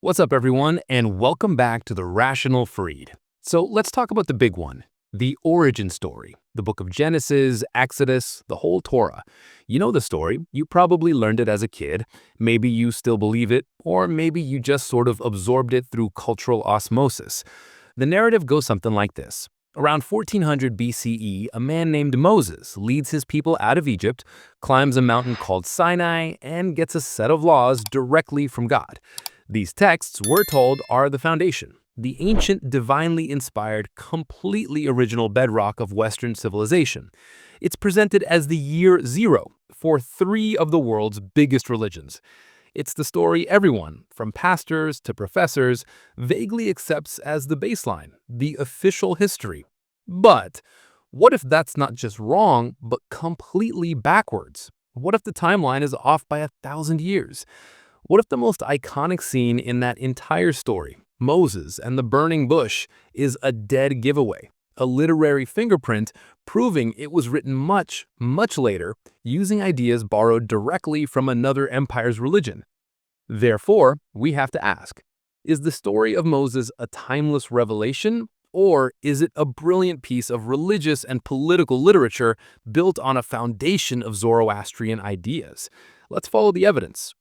What's up, everyone, and welcome back to the Rational Farid. So let's talk about the big one, the origin story, the book of Genesis, Exodus, the whole Torah. You know the story. You probably learned it as a kid. Maybe you still believe it, or maybe you just sort of absorbed it through cultural osmosis. The narrative goes something like this. Around 1400 BCE, a man named Moses leads his people out of Egypt, climbs a mountain called Sinai, and gets a set of laws directly from God. These texts, we're told, are the foundation, the ancient, divinely inspired, completely original bedrock of Western civilization. It's presented as the year zero for three of the world's biggest religions. It's the story everyone, from pastors to professors, vaguely accepts as the baseline, the official history. But what if that's not just wrong, but completely backwards? What if the timeline is off by 1,000 years? What if the most iconic scene in that entire story, Moses and the burning bush, is a dead giveaway, a literary fingerprint proving it was written much, much later, using ideas borrowed directly from another empire's religion? Therefore, we have to ask, is the story of Moses a timeless revelation, or is it a brilliant piece of religious and political literature built on a foundation of Zoroastrian ideas? Let's follow the evidence.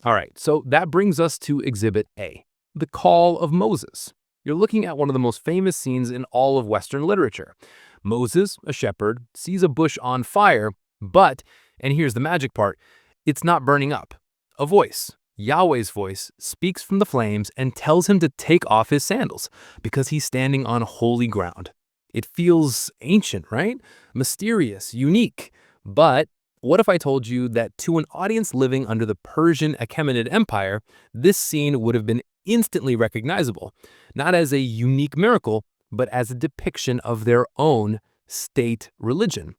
All right, so that brings us to Exhibit A, the Call of Moses. You're looking at one of the most famous scenes in all of Western literature. Moses, a shepherd, sees a bush on fire, but, and here's the magic part, it's not burning up. A voice, Yahweh's voice, speaks from the flames and tells him to take off his sandals because he's standing on holy ground. It feels ancient, right? Mysterious, unique, but what if I told you that to an audience living under the Persian Empire, this scene would have been instantly recognizable, not as a unique miracle, but as a depiction of their own state religion?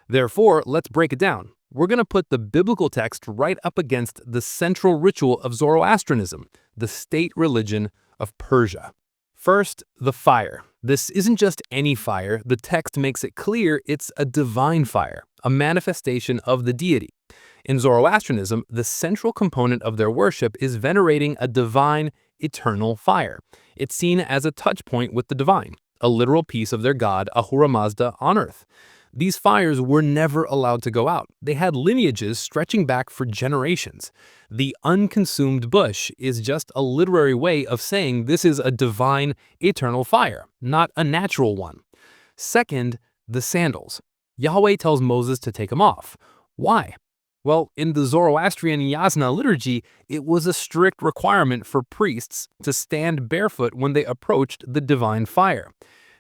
Therefore, let's break it down. We're going to put the biblical text right up against the central ritual of Zoroastrianism, the state religion of Persia. First, the fire. This isn't just any fire. The text makes it clear it's a divine fire, a manifestation of the deity. In Zoroastrianism, the central component of their worship is venerating a divine, eternal fire. It's seen as a touch point with the divine, a literal piece of their god Ahura Mazda on earth. These fires were never allowed to go out. They had lineages stretching back for generations. The unconsumed bush is just a literary way of saying this is a divine, eternal fire, not a natural one. Second, the sandals. Yahweh tells Moses to take them off. Why? Well, in the Zoroastrian Yasna liturgy, it was a strict requirement for priests to stand barefoot when they approached the divine fire.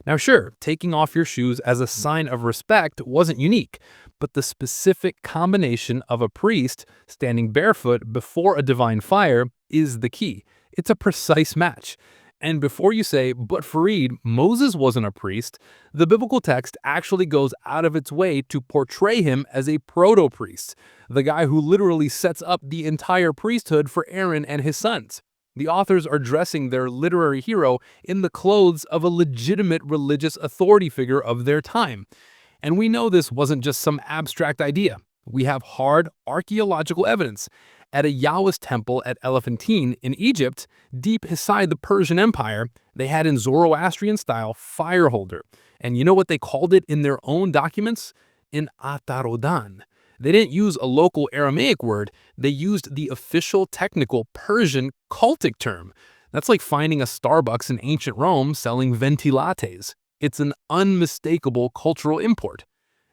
Now sure, taking off your shoes as a sign of respect wasn't unique, but the specific combination of a priest standing barefoot before a divine fire is the key. It's a precise match. And before you say, but Farid, Moses wasn't a priest, the biblical text actually goes out of its way to portray him as a proto-priest, the guy who literally sets up the entire priesthood for Aaron and his sons. The authors are dressing their literary hero in the clothes of a legitimate religious authority figure of their time. And we know this wasn't just some abstract idea. We have hard archaeological evidence. At a Yahwist temple at Elephantine in Egypt, deep inside the Persian Empire, they had in Zoroastrian style fire holder. And you know what they called it in their own documents? An atarodan. They didn't use a local Aramaic word, they used the official technical Persian cultic term. That's like finding a Starbucks in ancient Rome selling venti lattes. It's an unmistakable cultural import.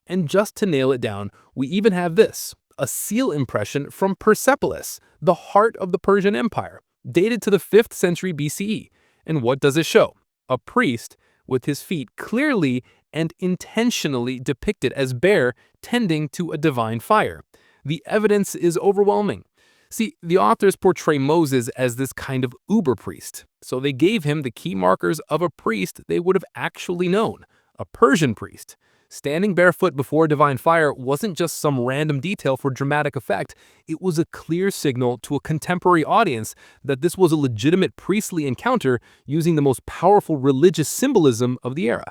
And just to nail it down, we even have this, a seal impression from Persepolis, the heart of the Persian Empire, dated to the 5th century BCE. And what does it show? A priest with his feet clearly and intentionally depicted as bare, tending to a divine fire. The evidence is overwhelming. See, the authors portray Moses as this kind of uber priest, so they gave him the key markers of a priest they would have actually known, a Persian priest. Standing barefoot before a divine fire wasn't just some random detail for dramatic effect, it was a clear signal to a contemporary audience that this was a legitimate priestly encounter using the most powerful religious symbolism of the era.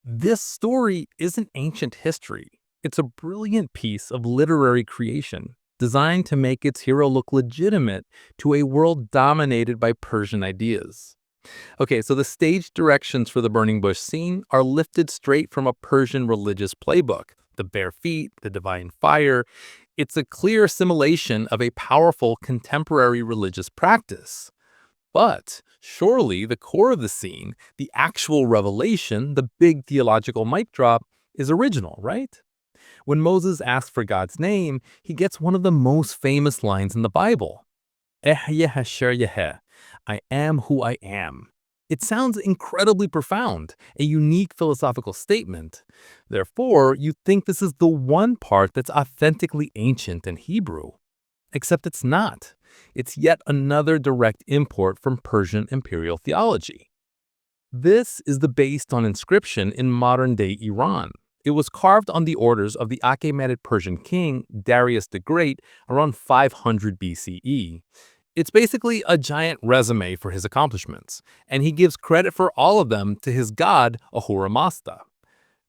This story isn't ancient history. It's a brilliant piece of literary creation, designed to make its hero look legitimate to a world dominated by Persian ideas. Okay, so the stage directions for the burning bush scene are lifted straight from a Persian religious playbook. The bare feet, the divine fire. It's a clear assimilation of a powerful contemporary religious practice. But surely the core of the scene, the actual revelation, the big theological mic drop, is original, right? When Moses asks for God's name, he gets one of the most famous lines in the Bible. Ehyeh Hasher Yeheh, I am who I am. It sounds incredibly profound, a unique philosophical statement. Therefore, you'd think this is the one part that's authentically ancient and Hebrew. Except it's not. It's yet another direct import from Persian imperial theology. This is the based on inscription in modern-day Iran. It was carved on the orders of the Achaemenid Persian king Darius the Great around 500 BCE. It's basically a giant resume for his accomplishments, and he gives credit for all of them to his god Ahura Mazda.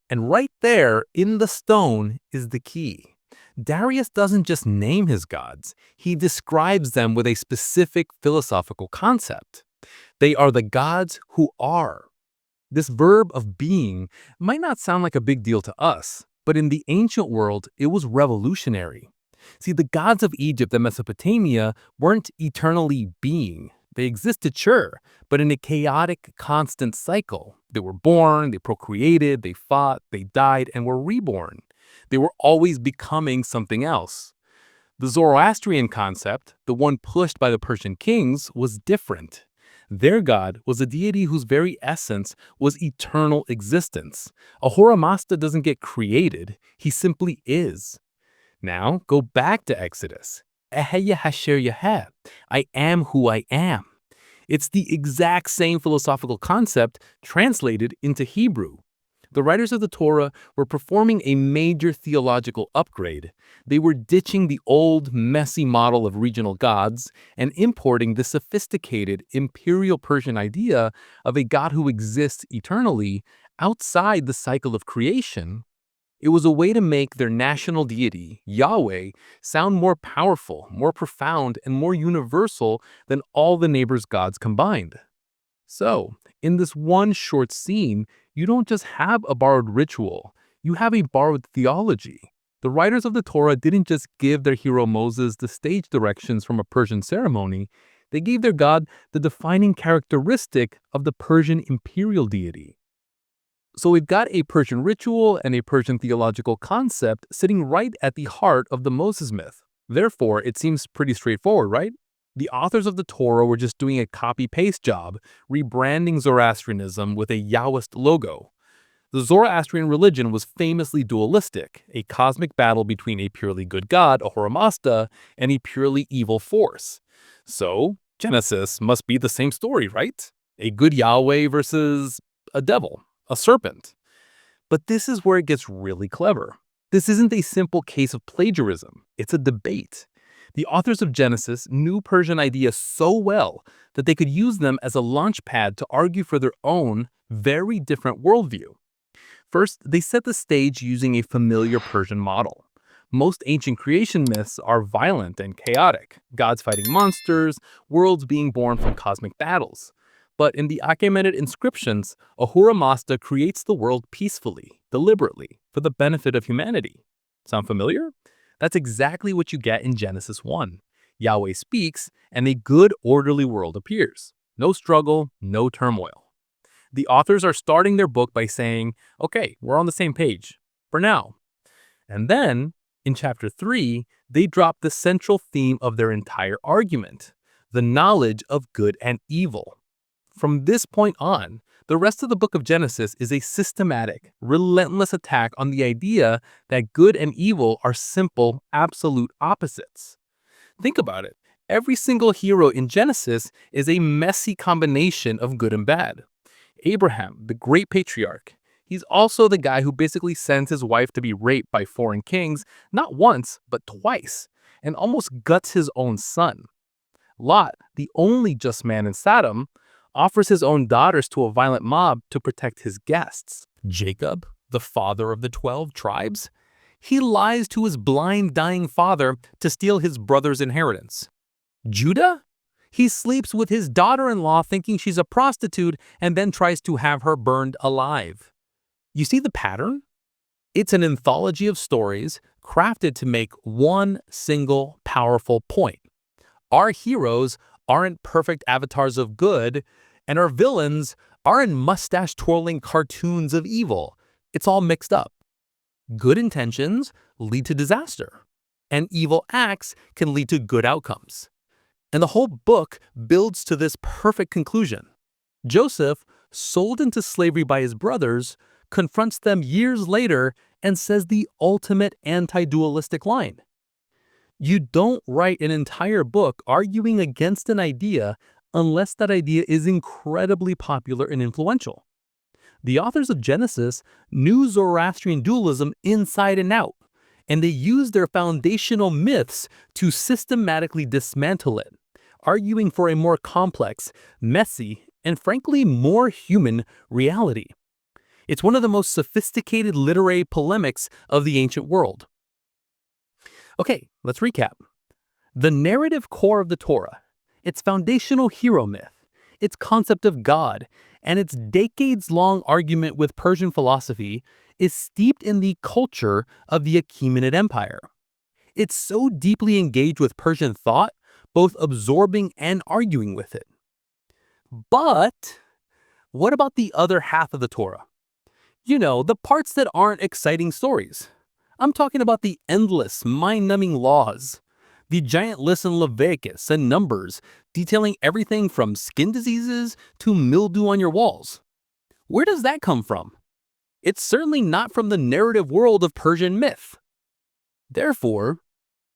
And right there in the stone is the key. Darius doesn't just name his gods, he describes them with a specific philosophical concept. They are the gods who are. This verb of being might not sound like a big deal to us, but in the ancient world, it was revolutionary. See, the gods of Egypt and Mesopotamia weren't eternally being. They existed, sure, but in a chaotic, constant cycle. They were born, they procreated, they fought, they died, and were reborn. They were always becoming something else. The Zoroastrian concept, the one pushed by the Persian kings, was different. Their god was a deity whose very essence was eternal existence. Ahura Mazda doesn't get created, he simply is. Now, go back to Exodus. Ehyeh Hasher Yeheh, I am who I am. It's the exact same philosophical concept translated into Hebrew. The writers of the Torah were performing a major theological upgrade. They were ditching the old, messy model of regional gods and importing the sophisticated imperial Persian idea of a god who exists eternally outside the cycle of creation. It was a way to make their national deity, Yahweh, sound more powerful, more profound, and more universal than all the neighbors' gods combined. So, in this one short scene, you don't just have a borrowed ritual, you have a borrowed theology. The writers of the Torah didn't just give their hero Moses the stage directions from a Persian ceremony, they gave their god the defining characteristic of the Persian imperial deity. So we've got a Persian ritual and a Persian theological concept sitting right at the heart of the Moses myth. Therefore, it seems pretty straightforward, right? The authors of the Torah were just doing a copy-paste job, rebranding Zoroastrianism with a Yahwist logo. The Zoroastrian religion was famously dualistic, a cosmic battle between a purely good god, Ahura Mazda, and a purely evil force. So, Genesis must be the same story, right? A good Yahweh versus a devil, a serpent. But this is where it gets really clever. This isn't a simple case of plagiarism, it's a debate. The authors of Genesis knew Persian ideas so well that they could use them as a launchpad to argue for their own, very different worldview. First, they set the stage using a familiar Persian model. Most ancient creation myths are violent and chaotic, gods fighting monsters, worlds being born from cosmic battles. But in the Achaemenid inscriptions, Ahura Mazda creates the world peacefully, deliberately, for the benefit of humanity. Sound familiar? That's exactly what you get in Genesis 1. Yahweh speaks, and a good, orderly world appears. No struggle, no turmoil. The authors are starting their book by saying, okay, we're on the same page, for now. And then, in chapter 3, they drop the central theme of their entire argument, the knowledge of good and evil. From this point on, the rest of the book of Genesis is a systematic, relentless attack on the idea that good and evil are simple, absolute opposites. Think about it. Every single hero in Genesis is a messy combination of good and bad. Abraham, the great patriarch, he's also the guy who basically sends his wife to be raped by foreign kings, not once, but twice, and almost guts his own son. Lot, the only just man in Sodom, offers his own daughters to a violent mob to protect his guests. Jacob, the father of the 12 tribes, He lies to his blind, dying father to steal his brother's inheritance. Judah? He sleeps with his daughter-in-law thinking she's a prostitute and then tries to have her burned alive. You see the pattern? It's an anthology of stories crafted to make one single powerful point. Our heroes aren't perfect avatars of good, and our villains aren't mustache-twirling cartoons of evil. It's all mixed up. Good intentions lead to disaster, and evil acts can lead to good outcomes. And the whole book builds to this perfect conclusion. Joseph, sold into slavery by his brothers, confronts them years later and says the ultimate anti-dualistic line. You don't write an entire book arguing against an idea unless that idea is incredibly popular and influential. The authors of Genesis knew Zoroastrian dualism inside and out, and they used their foundational myths to systematically dismantle it, arguing for a more complex, messy, and frankly more human reality. It's one of the most sophisticated literary polemics of the ancient world. Okay, let's recap. The narrative core of the Torah, its foundational hero myth, its concept of God, and its decades-long argument with Persian philosophy is steeped in the culture of the Achaemenid Empire. It's so deeply engaged with Persian thought, both absorbing and arguing with it. But what about the other half of the Torah? You know, the parts that aren't exciting stories. I'm talking about the endless, mind-numbing laws, the giant lists in Leviticus and Numbers detailing everything from skin diseases to mildew on your walls. Where does that come from? It's certainly not from the narrative world of Persian myth. Therefore,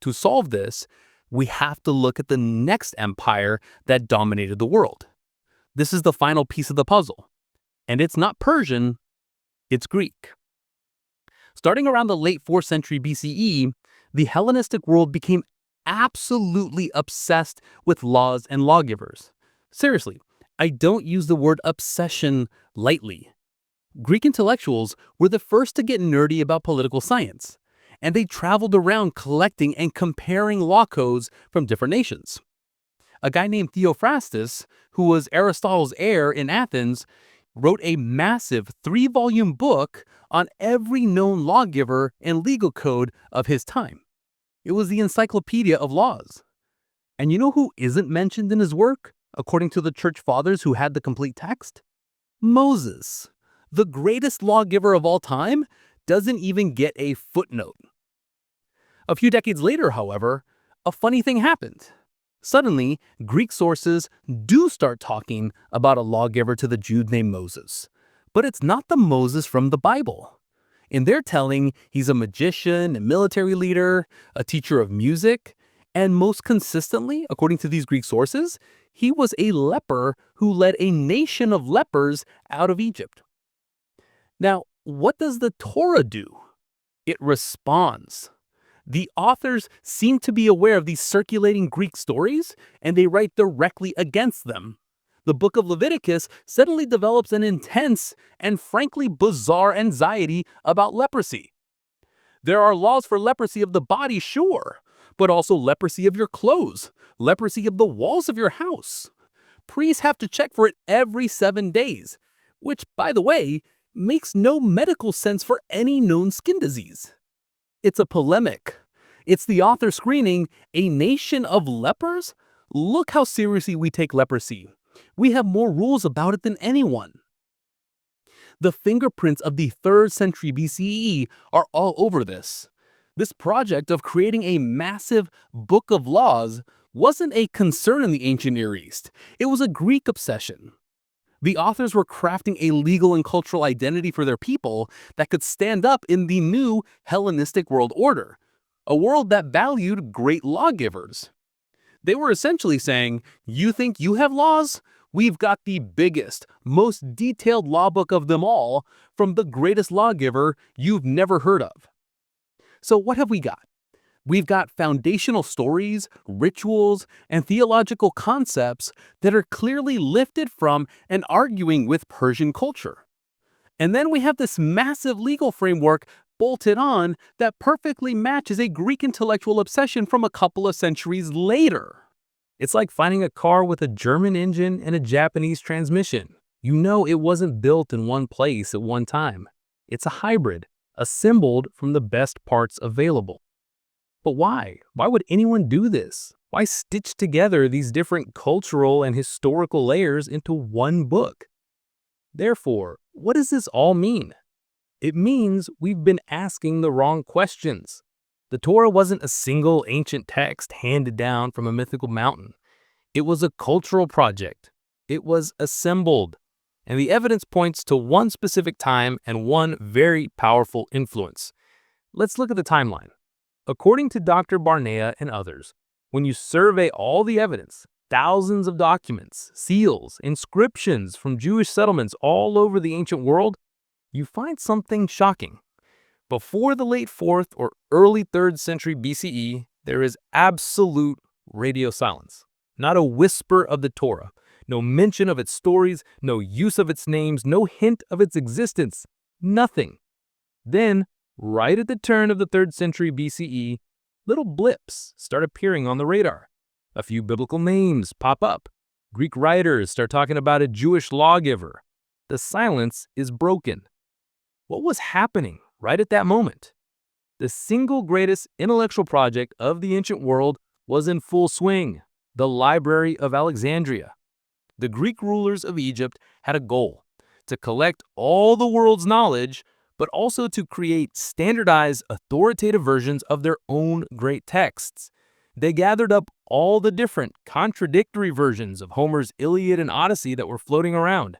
to solve this, we have to look at the next empire that dominated the world. This is the final piece of the puzzle. And it's not Persian, it's Greek. Starting around the late 4th century BCE, the Hellenistic world became absolutely obsessed with laws and lawgivers. Seriously, I don't use the word obsession lightly. Greek intellectuals were the first to get nerdy about political science, and they traveled around collecting and comparing law codes from different nations. A guy named Theophrastus, who was Aristotle's heir in Athens, wrote a massive 3-volume book on every known lawgiver and legal code of his time. It was the Encyclopedia of Laws. And you know who isn't mentioned in his work, according to the church fathers who had the complete text? Moses, the greatest lawgiver of all time, doesn't even get a footnote. A few decades later, however, a funny thing happened. Suddenly, Greek sources do start talking about a lawgiver to the Jews named Moses. But it's not the Moses from the Bible. In their telling, he's a magician, a military leader, a teacher of music, and most consistently, according to these Greek sources, he was a leper who led a nation of lepers out of Egypt. Now, what does the Torah do? It responds. The authors seem to be aware of these circulating Greek stories, and they write directly against them. The book of Leviticus suddenly develops an intense and frankly bizarre anxiety about leprosy. There are laws for leprosy of the body, sure, but also leprosy of your clothes, leprosy of the walls of your house. Priests have to check for it every 7 days, which, by the way, makes no medical sense for any known skin disease. It's a polemic. It's the author screaming, "A nation of lepers? Look how seriously we take leprosy. We have more rules about it than anyone." The fingerprints of the 3rd century BCE are all over this. This project of creating a massive book of laws wasn't a concern in the ancient Near East. It was a Greek obsession. The authors were crafting a legal and cultural identity for their people that could stand up in the new Hellenistic world order, a world that valued great lawgivers. They were essentially saying, you think you have laws? We've got the biggest, most detailed law book of them all from the greatest lawgiver you've never heard of. So what have we got? We've got foundational stories, rituals, and theological concepts that are clearly lifted from and arguing with Persian culture. And then we have this massive legal framework bolted on that perfectly matches a Greek intellectual obsession from a couple of centuries later. It's like finding a car with a German engine and a Japanese transmission. You know it wasn't built in one place at one time. It's a hybrid, assembled from the best parts available. But why? Why would anyone do this? Why stitch together these different cultural and historical layers into one book? Therefore, what does this all mean? It means we've been asking the wrong questions. The Torah wasn't a single ancient text handed down from a mythical mountain. It was a cultural project. It was assembled. And the evidence points to one specific time and one very powerful influence. Let's look at the timeline. According to Dr. Barmia and others, when you survey all the evidence, thousands of documents, seals, inscriptions from Jewish settlements all over the ancient world, you find something shocking. Before the late 4th or early 3rd century BCE, there is absolute radio silence. Not a whisper of the Torah, no mention of its stories, no use of its names, no hint of its existence, nothing. Then, right at the turn of the 3rd century BCE, little blips start appearing on the radar. A few biblical names pop up. Greek writers start talking about a Jewish lawgiver. The silence is broken. What was happening right at that moment? The single greatest intellectual project of the ancient world was in full swing, the Library of Alexandria. The Greek rulers of Egypt had a goal: to collect all the world's knowledge, but also to create standardized, authoritative versions of their own great texts. They gathered up all the different, contradictory versions of Homer's Iliad and Odyssey that were floating around.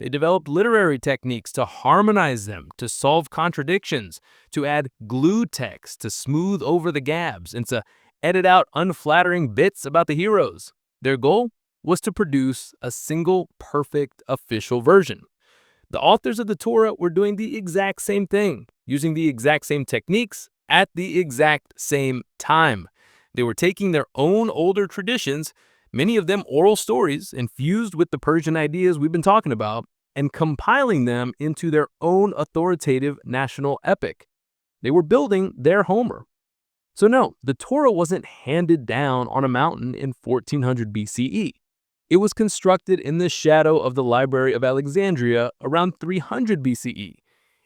They developed literary techniques to harmonize them, to solve contradictions, to add glue text to smooth over the gaps, and to edit out unflattering bits about the heroes. Their goal was to produce a single, perfect, official version. The authors of the Torah were doing the exact same thing, using the exact same techniques at the exact same time. They were taking their own older traditions, many of them oral stories infused with the Persian ideas we've been talking about, and compiling them into their own authoritative national epic. They were building their Homer. So no, the Torah wasn't handed down on a mountain in 1400 BCE. It was constructed in the shadow of the Library of Alexandria around 300 BCE.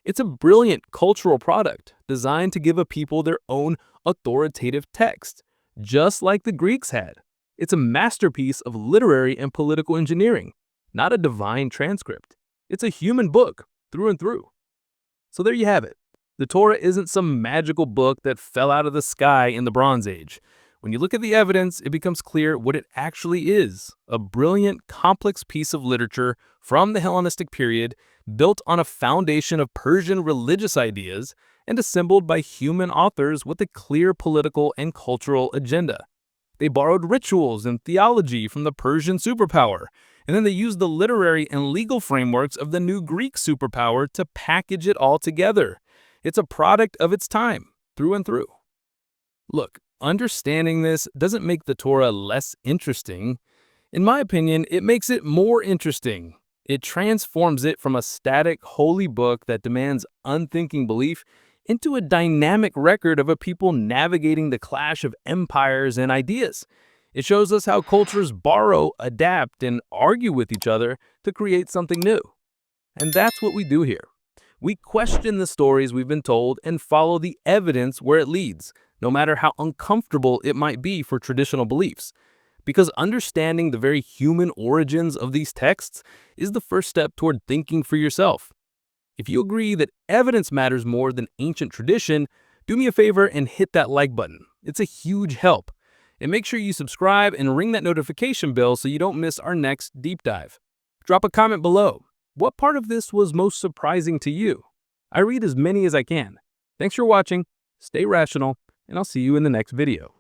It's a brilliant cultural product designed to give a people their own authoritative text, just like the Greeks had. It's a masterpiece of literary and political engineering, not a divine transcript. It's a human book through and through. So there you have it. The Torah isn't some magical book that fell out of the sky in the Bronze Age. When you look at the evidence, it becomes clear what it actually is: a brilliant, complex piece of literature from the Hellenistic period, built on a foundation of Persian religious ideas and assembled by human authors with a clear political and cultural agenda. They borrowed rituals and theology from the Persian superpower, and then they used the literary and legal frameworks of the new Greek superpower to package it all together. It's a product of its time, through and through. Look, understanding this doesn't make the Torah less interesting. In my opinion, it makes it more interesting. It transforms it from a static, holy book that demands unthinking belief into a dynamic record of a people navigating the clash of empires and ideas. It shows us how cultures borrow, adapt, and argue with each other to create something new. And that's what we do here. We question the stories we've been told and follow the evidence where it leads, no matter how uncomfortable it might be for traditional beliefs. Because understanding the very human origins of these texts is the first step toward thinking for yourself. If you agree that evidence matters more than ancient tradition, do me a favor and hit that like button. It's a huge help. And make sure you subscribe and ring that notification bell so you don't miss our next deep dive. Drop a comment below. What part of this was most surprising to you? I read as many as I can. Thanks for watching, stay rational, and I'll see you in the next video.